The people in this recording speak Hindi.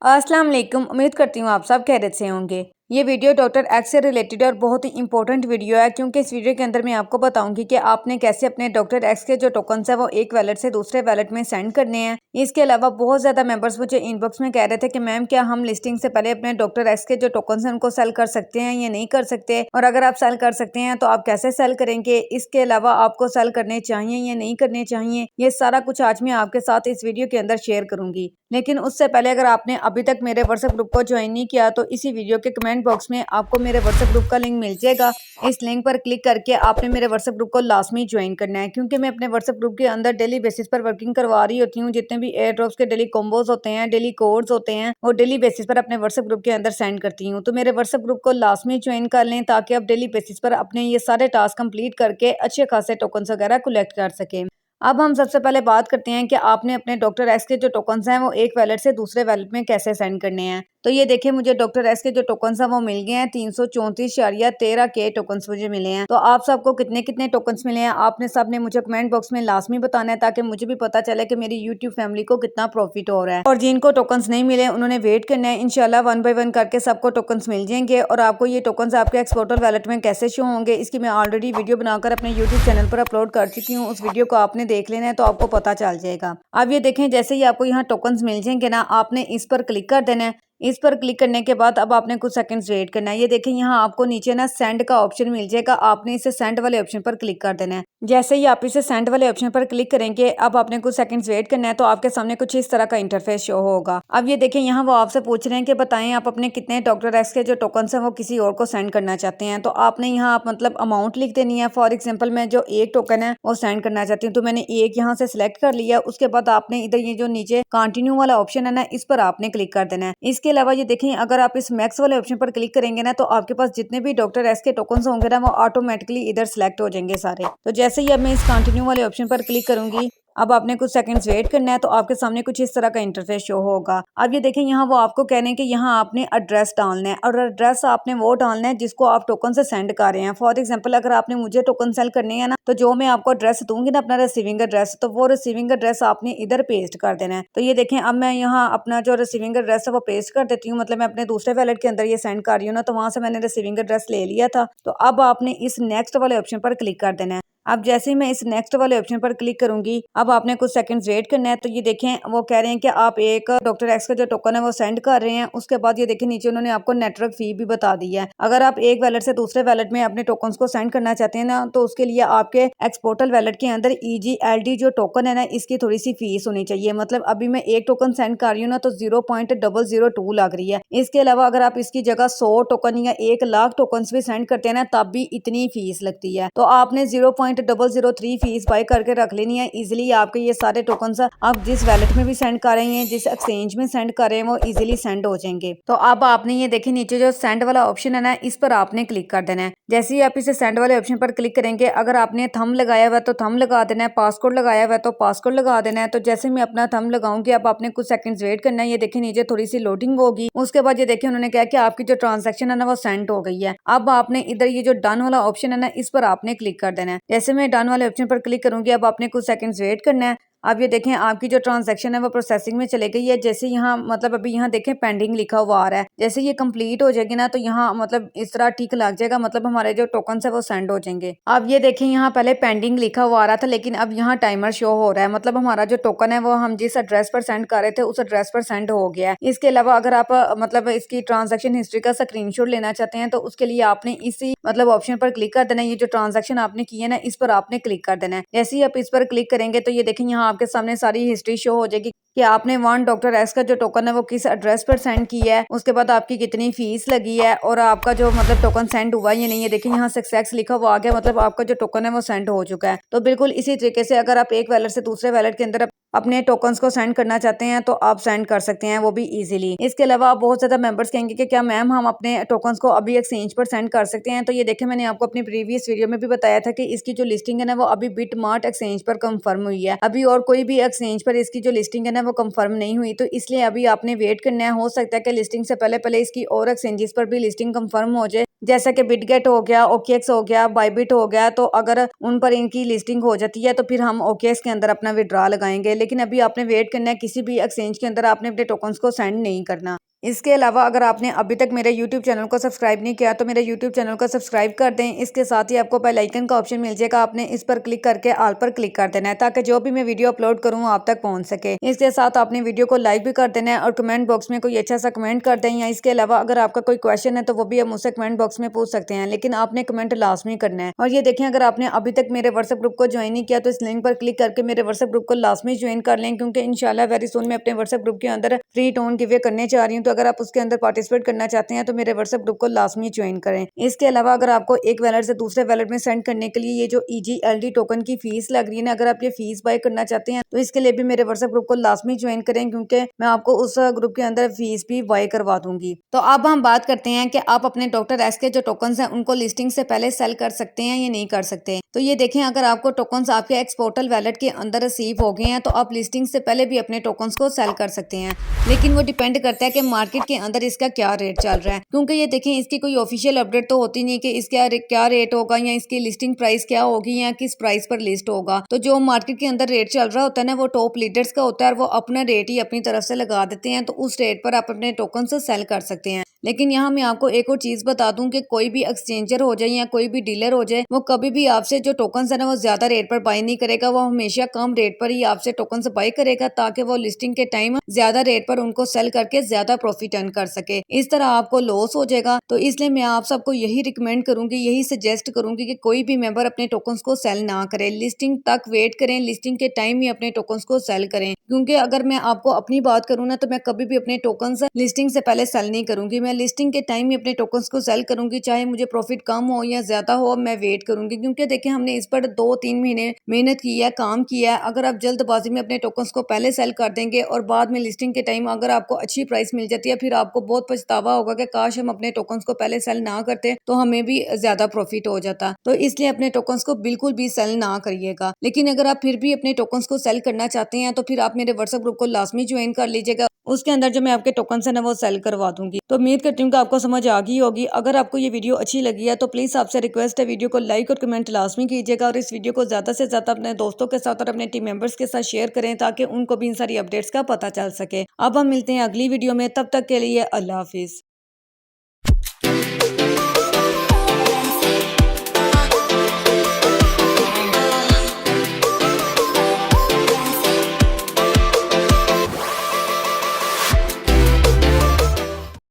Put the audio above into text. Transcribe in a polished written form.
अस्सलाम वालेकुम। उम्मीद करती हूँ आप सब खैरियत से होंगे। ये वीडियो डॉक्टर एक्स से रिलेटेड और बहुत ही इंपॉर्टेंट वीडियो है, क्योंकि इस वीडियो के अंदर मैं आपको बताऊंगी कि आपने कैसे अपने डॉक्टर एक्स के जो टोकन्स है वो एक वैलेट से दूसरे वैलेट में सेंड करने हैं। इसके अलावा बहुत ज़्यादा मेंबर्स मुझे इनबॉक्स में कह रहे थे कि मैम क्या हम लिस्टिंग से पहले अपने डॉक्टर एक्स के जो टोकन्स हैं उनको सेल कर सकते हैं या नहीं कर सकते, और अगर आप सेल कर सकते हैं तो आप कैसे सेल करेंगे, इसके अलावा आपको सेल करने चाहिए या नहीं करने चाहिए, ये सारा कुछ आज मैं आपके साथ इस वीडियो के अंदर शेयर करूंगी। लेकिन उससे पहले अगर आपने अभी तक मेरे व्हाट्सएप ग्रुप को ज्वाइन नहीं किया तो इसी वीडियो के कमेंट बॉक्स में आपको मेरे व्हाट्सएप ग्रुप का लिंक मिल जाएगा। इस लिंक पर क्लिक करके आपने मेरे व्हाट्सएप ग्रुप को लाजमी ज्वाइन करना है, क्योंकि मैं अपने व्हाट्सएप ग्रुप के अंदर डेली बेसिस पर वर्किंग करवा रही होती हूँ। जितने भी एयर ड्रॉप्स के डेली कॉम्बोज होते हैं, डेली कोड्स होते हैं, वो डेली बेसिस पर अपने व्हाट्सएप ग्रुप के अंदर सेंड करती हूँ। तो मेरे व्हाट्सएप ग्रुप को लाजमी ज्वाइन कर लें ताकि आप डेली बेसिस पर अपने ये सारे टास्क कंप्लीट करके अच्छे खासे टोकन्स वगैरह कलेक्ट कर सकें। अब हम सबसे पहले बात करते हैं कि आपने अपने डॉक्टर एक्स के जो टोकन्स हैं वो एक वैलेट से दूसरे वैलेट में कैसे सेंड करने हैं। तो ये देखिए, मुझे डॉक्टर एक्स के जो टोकन्स हैं वो मिल गए हैं। 334.13 के टोकन्स मुझे मिले हैं। तो आप सबको कितने कितने टोकन्स मिले हैं आपने सबने मुझे कमेंट बॉक्स में लाजमी बताना है, ताकि मुझे भी पता चले कि मेरी यूट्यूब फैमिली को कितना प्रॉफिट हो रहा है। और जिनको टोकन्स नहीं मिले उन्होंने वेट करना है। इंशाल्लाह 1 बाय 1 करके सबको टोकन्स मिल जाएंगे। और आपको ये टोकन्स आपके एक्सपोर्टल वैलेट में कैसे शो होंगे, इसकी मैं ऑलरेडी वीडियो बनाकर अपने यूट्यूब चैनल पर अपलोड कर चुकी हूँ। उस वीडियो को आपने देख लेना है तो आपको पता चल जाएगा। अब ये देखें, जैसे ही आपको यहाँ टोकन्स मिल जाएंगे ना, आपने इस पर क्लिक कर देना है। इस पर क्लिक करने के बाद अब आपने कुछ सेकंड्स वेट करना है। ये देखें, यहाँ आपको नीचे ना सेंड का ऑप्शन मिल जाएगा। आपने इसे सेंड वाले ऑप्शन पर क्लिक कर देना है। जैसे ही आप इसे सेंड वाले ऑप्शन पर क्लिक करेंगे, अब आपने कुछ सेकंड्स वेट करना है तो आपके सामने कुछ इस तरह का इंटरफेस शो होगा। अब ये देखें, यहाँ वो आपसे पूछ रहे हैं कि बताएं आप अपने कितने डॉक्टर एक्स के जो टोकन्स हैं वो किसी और को सेंड करना चाहते हैं। तो आपने यहाँ आप मतलब अमाउंट लिख देनी है। फॉर एग्जाम्पल, मैं जो एक टोकन है वो सेंड करना चाहती हूँ तो मैंने एक यहाँ से सिलेक्ट कर लिया। उसके बाद आपने इधर ये जो नीचे कंटिन्यू वाला ऑप्शन है ना, इस पर आपने क्लिक कर देना है। इसके अलावा ये देखें, अगर आप इस मैक्स वाले ऑप्शन पर क्लिक करेंगे ना, तो आपके पास जितने भी डॉक्टर एस के टोकन्स होंगे ना, वो ऑटोमेटिकली इधर सेलेक्ट हो जाएंगे सारे। तो जैसे ही अब मैं इस कंटिन्यू वाले ऑप्शन पर क्लिक करूंगी, अब आपने कुछ सेकंड्स वेट करना है तो आपके सामने कुछ इस तरह का इंटरफेस शो होगा। अब ये देखें, यहाँ वो आपको कह रहे हैं कि यहाँ आपने एड्रेस डालना है, और एड्रेस आपने वो डालना है जिसको आप टोकन से सेंड कर रहे हैं। फॉर एग्जांपल, अगर आपने मुझे टोकन सेल करने हैं ना, तो जो मैं आपको एड्रेस दूंगी ना, अपना रिसीविंग एड्रेस, तो वो रिसीविंग एड्रेस आपने इधर पेस्ट कर देना है। तो ये देखें, अब मैं यहाँ अपना जो रिसीविंग एड्रेस है वो पेस्ट कर देती हूँ। मतलब मैं अपने दूसरे वैलेट के अंदर ये सेंड कर रही हूँ ना, तो वहां से मैंने रिसीविंग एड्रेस ले लिया था। तो अब आपने इस नेक्स्ट वाले ऑप्शन पर क्लिक कर देना है। अब जैसे ही मैं इस नेक्स्ट वाले ऑप्शन पर क्लिक करूंगी, अब आपने कुछ सेकंड्स वेट करना है। तो ये देखें, वो कह रहे हैं कि आप एक डॉक्टर एक्स का जो टोकन है वो सेंड कर रहे हैं। उसके बाद ये देखें, नीचे उन्होंने आपको नेटवर्क फी भी बता दी है। अगर आप एक वैलेट से दूसरे वैलेट में अपने टोकन्स को सेंड करना चाहते हैं ना, तो उसके लिए आपके एक्सपोर्टल वैलेट के अंदर EGLD जो टोकन है ना, इसकी थोड़ी सी फीस होनी चाहिए। मतलब अभी मैं एक टोकन सेंड कर रही हूँ ना, तो 0.002 लग रही है। इसके अलावा अगर आप इसकी जगह 100 टोकन या 1 लाख टोकन भी सेंड करते हैं ना, तब भी इतनी फीस लगती है। तो आपने 0.003 फीस बाय करके रख लेनी है। इजिली आपके ये सारे टोकन्स आप जिस वैलेट में भी सेंड कर रहे हैं, जिस एक्सचेंज में सेंड कर रहे हैं, वो इजिली सेंड हो जाएंगे। तो अब आपने ये देखिए, नीचे जो सेंड वाला ऑप्शन है ना, इस पर आपने क्लिक कर देना है। जैसे ही आप इसे सेंड वाले ऑप्शन पर क्लिक करेंगे, अगर आपने थंब लगाया हुआ तो थंब लगा देना है, पासकोड लगाया हुआ तो पासकोड लगा देना है। तो जैसे मैं अपना थंब लगाऊंगी, अब आपने कुछ सेकंड्स वेट करना है। ये देखिए, नीचे थोड़ी सी लोडिंग होगी। उसके बाद ये देखिए, उन्होंने कहा कि आपकी जो ट्रांजेक्शन है ना वो सेंड हो गई है। अब आपने इधर ये जो डन वाला ऑप्शन है ना, इस पर आपने क्लिक कर देना है। जैसे मैं डन वाले ऑप्शन पर क्लिक करूंगी, अब आपने कुछ सेकंड्स वेट करना है। अब ये देखें, आपकी जो ट्रांजैक्शन है वो प्रोसेसिंग में चले गई है। जैसे यहाँ मतलब अभी यहाँ देखें पेंडिंग लिखा हुआ आ रहा है। जैसे ये कंप्लीट हो जाएगी ना, तो यहाँ मतलब इस तरह टिक लग जाएगा। मतलब हमारे जो टोकन है वो सेंड हो जाएंगे। अब ये देखें, यहाँ पहले पेंडिंग लिखा हुआ आ रहा था, लेकिन अब यहाँ टाइमर शो हो रहा है। मतलब हमारा जो टोकन है वो हम जिस एड्रेस पर सेंड कर रहे थे उस एड्रेस पर सेंड हो गया है। इसके अलावा अगर आप मतलब इसकी ट्रांजेक्शन हिस्ट्री का स्क्रीनशॉट लेना चाहते हैं, तो उसके लिए आपने इसी मतलब ऑप्शन पर क्लिक कर देना है। ये जो ट्रांजेक्शन आपने की है ना, इस पर आपने क्लिक कर देना है। जैसे ही आप इस पर क्लिक करेंगे, तो ये देखें, यहाँ आपके सामने सारी हिस्ट्री शो हो जाएगी कि आपने वन डॉक्टर एस का जो टोकन है वो किस एड्रेस पर सेंड किया है, उसके बाद आपकी कितनी फीस लगी है, और आपका जो मतलब टोकन सेंड हुआ या नहीं है। देखिए, यहाँ सक्सेस लिखा हुआ आ गया। मतलब आपका जो टोकन है वो सेंड हो चुका है। तो बिल्कुल इसी तरीके से अगर आप एक वैलेट से दूसरे वैलेट के अंदर अपने टोकन्स को सेंड करना चाहते हैं तो आप सेंड कर सकते हैं, वो भी इजीली। इसके अलावा आप बहुत ज्यादा मेंबर्स कहेंगे कि क्या मैम हम अपने टोकन्स को अभी एक्सचेंज पर सेंड कर सकते हैं। तो ये देखें, मैंने आपको अपनी प्रीवियस वीडियो में भी बताया था कि इसकी जो लिस्टिंग है ना वो अभी बिटमार्ट एक्सचेंज पर कंफर्म हुई है। अभी और कोई भी एक्सचेंज पर इसकी जो लिस्टिंग है ना वो कंफर्म नहीं हुई, तो इसलिए अभी आपने वेट करना है। हो सकता है कि लिस्टिंग से पहले पहले इसकी और एक्सचेंजेस पर भी लिस्टिंग कंफर्म हो जाए। जैसा कि बिटगेट हो गया, ओकेएक्स हो गया, बायबिट हो गया, तो अगर उन पर इनकी लिस्टिंग हो जाती है तो फिर हम ओकेएक्स के अंदर अपना विड्रॉ लगाएंगे। लेकिन अभी आपने वेट करना है, किसी भी एक्सचेंज के अंदर आपने अपने टोकन्स को सेंड नहीं करना। इसके अलावा अगर आपने अभी तक मेरे YouTube चैनल को सब्सक्राइब नहीं किया तो मेरे YouTube चैनल को सब्सक्राइब कर दें। इसके साथ ही आपको बेल आइकन का ऑप्शन मिल जाएगा, आपने इस पर क्लिक करके ऑल पर क्लिक कर देना है ताकि जो भी मैं वीडियो अपलोड करूँ वो आप तक पहुंच सके। इसके साथ आपने वीडियो को लाइक भी कर देना है और कमेंट बॉक्स में कोई अच्छा सा कमेंट कर दें, या इसके अलावा अगर आपका कोई क्वेश्चन है तो वो भी आप मुझसे कमेंट बॉक्स में पूछ सकते हैं, लेकिन आपने कमेंट लाजमी करना है। और ये देखें, अगर आपने अभी तक मेरे व्हाट्सएप ग्रुप को ज्वाइन नहीं किया तो इस लिंक पर क्लिक करके मेरे व्हाट्सएप ग्रुप को लाजमी ज्वाइन कर लें, क्योंकि इंशाल्लाह वेरी सून मैं अपने व्हाट्सएप ग्रुप के अंदर फ्री टोन गिवे करने जा रही हूँ। तो अगर आप उसके अंदर पार्टिसिपेट करना चाहते हैं तो मेरे व्हाट्सएप ग्रुप को लाजमी ज्वाइन करें। इसके अलावा अगर आपको एक वैलेट से दूसरे वैलेट में सेंड करने के लिए ये जो EGLD टोकन की फीस लग रही है ना, अगर आप ये फीस बाय करना चाहते हैं तो इसके लिए भी मेरे व्हाट्सएप ग्रुप को लाजमी ज्वाइन करें, क्योंकि मैं आपको उस ग्रुप के अंदर फीस भी बाय करवा दूंगी। तो अब हम बात करते हैं कि आप अपने डॉक्टर एक्स के जो टोकन है उनको लिस्टिंग से पहले सेल कर सकते हैं या नहीं कर सकते। तो ये देखें, अगर आपको टोकन आपके एक्स पोर्टल वैलेट के अंदर रिसीव हो गए हैं तो आप लिस्टिंग से पहले भी अपने टोकन को सेल कर सकते हैं, लेकिन वो डिपेंड करता है कि मार्केट के अंदर इसका क्या रेट चल रहा है। क्योंकि ये देखें, इसकी कोई ऑफिशियल अपडेट तो होती नहीं कि इसका क्या रेट होगा या इसकी लिस्टिंग प्राइस क्या होगी या किस प्राइस पर लिस्ट होगा। तो जो मार्केट के अंदर रेट चल रहा होता है ना, वो टॉप लीडर्स का होता है और वो अपना रेट ही अपनी तरफ से लगा देते हैं, तो उस रेट पर आप अपने टोकन से सेल कर सकते हैं। लेकिन यहाँ मैं आपको एक और चीज बता दूं कि कोई भी एक्सचेंजर हो जाए या कोई भी डीलर हो जाए, वो कभी भी आपसे जो टोकन है ना वो ज्यादा रेट पर बाय नहीं करेगा। वो हमेशा कम रेट पर ही आपसे टोकन बाय करेगा ताकि वो लिस्टिंग के टाइम ज्यादा रेट पर उनको सेल करके ज्यादा प्रॉफिट अर्न कर सके। इस तरह आपको लॉस हो जाएगा। तो इसलिए मैं आप सबको यही रिकमेंड करूंगी, यही सजेस्ट करूंगी कि कोई भी मेंबर अपने टोकन्स को सेल ना करे, लिस्टिंग तक वेट करें, लिस्टिंग के टाइम ही अपने टोकन्स को सेल करें। क्योंकि अगर मैं आपको अपनी बात करूँ ना, तो मैं कभी भी अपने टोकन्स लिस्टिंग से पहले सेल नहीं करूंगी। मैं लिस्टिंग के टाइम ही अपने टोकन्स को सेल करूंगी, चाहे मुझे प्रॉफिट कम हो या ज्यादा हो, मैं वेट करूंगी। क्योंकि देखिए, हमने इस पर 2-3 महीने मेहनत की है, काम किया है। अगर आप जल्दबाजी में अपने टोकन्स को पहले सेल कर देंगे और बाद में लिस्टिंग के टाइम अगर आपको अच्छी प्राइस मिल जाती है, फिर आपको बहुत पछतावा होगा कि काश हम अपने टोकन्स को पहले सेल ना करते तो हमें भी ज्यादा प्रॉफिट हो जाता। तो इसलिए अपने टोकन्स को बिल्कुल भी सेल ना करिएगा। लेकिन अगर आप फिर भी अपने टोकन्स को सेल करना चाहते हैं तो फिर आप मेरे व्हाट्सएप ग्रुप को लाजमी ज्वाइन कर लीजिएगा। उसके अंदर जो मैं आपके टोकन्स है ना वो सेल करवा दूंगी। तो उम्मीद करती हूँ कि आपको समझ आ गई होगी। अगर आपको ये वीडियो अच्छी लगी है तो प्लीज आपसे रिक्वेस्ट है, वीडियो को लाइक और कमेंट लाजमी कीजिएगा और इस वीडियो को ज्यादा से ज्यादा अपने दोस्तों के साथ और अपने टीम मेंबर्स के साथ शेयर करें ताकि उनको भी इन सारी अपडेट्स का पता चल सके। अब हम मिलते हैं अगली वीडियो में, तब तक के लिए अल्लाह हाफिज।